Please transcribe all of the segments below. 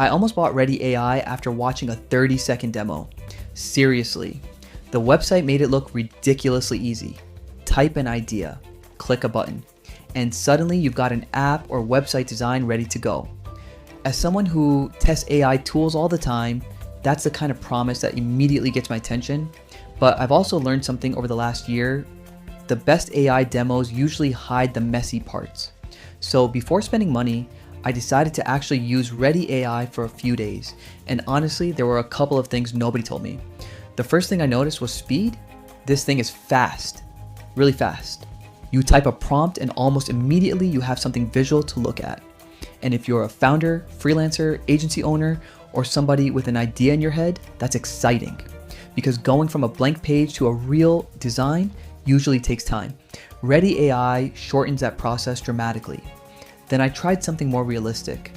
I almost bought Readdy AI after watching a 30-second demo. Seriously, the website made it look ridiculously easy. Type an idea, click a button, and suddenly you've got an app or website design ready to go. As someone who tests AI tools all the time, that's the kind of promise that immediately gets my attention. But I've also learned something over the last year. The best AI demos usually hide the messy parts. So before spending money, I decided to actually use Readdy AI for a few days. And honestly, there were a couple of things nobody told me. The first thing I noticed was speed. This thing is fast, really fast. You type a prompt and almost immediately you have something visual to look at. And if you're a founder, freelancer, agency owner, or somebody with an idea in your head, that's exciting. Because going from a blank page to a real design usually takes time. Readdy AI shortens that process dramatically. Then I tried something more realistic.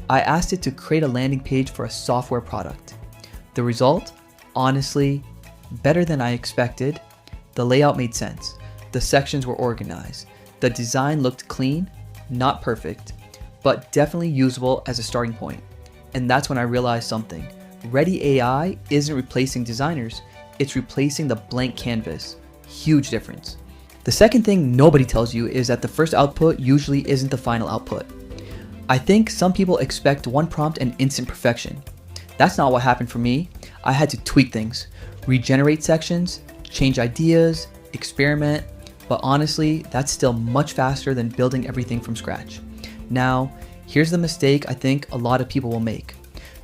I asked it to create a landing page for a software product. The result? Honestly, better than I expected. The layout made sense. The sections were organized. The design looked clean, not perfect, but definitely usable as a starting point. And that's when I realized something. Readdy AI isn't replacing designers, it's replacing the blank canvas. Huge difference. The second thing nobody tells you is that the first output usually isn't the final output. I think some people expect one prompt and instant perfection. That's not what happened for me. I had to tweak things, regenerate sections, change ideas, experiment, but honestly, that's still much faster than building everything from scratch. Now, here's the mistake I think a lot of people will make.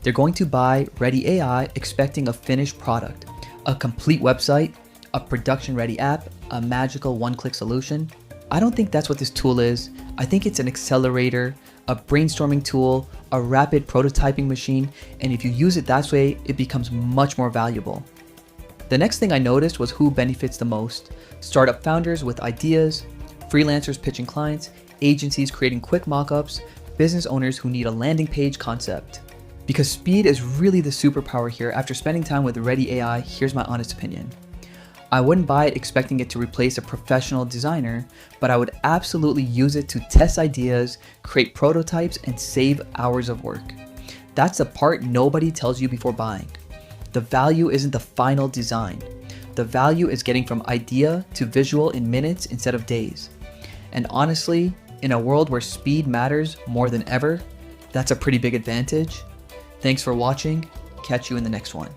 They're going to buy Readdy AI expecting a finished product, a complete website, a production-ready app, a magical one-click solution. I don't think that's what this tool is. I think it's an accelerator, a brainstorming tool, a rapid prototyping machine, and if you use it that way, it becomes much more valuable. The next thing I noticed was who benefits the most. Startup founders with ideas, freelancers pitching clients, agencies creating quick mockups, business owners who need a landing page concept. Because speed is really the superpower here. After spending time with Readdy AI, here's my honest opinion. I wouldn't buy it expecting it to replace a professional designer, but I would absolutely use it to test ideas, create prototypes, and save hours of work. That's the part nobody tells you before buying. The value isn't the final design. The value is getting from idea to visual in minutes instead of days. And honestly, in a world where speed matters more than ever, that's a pretty big advantage. Thanks for watching. Catch you in the next one.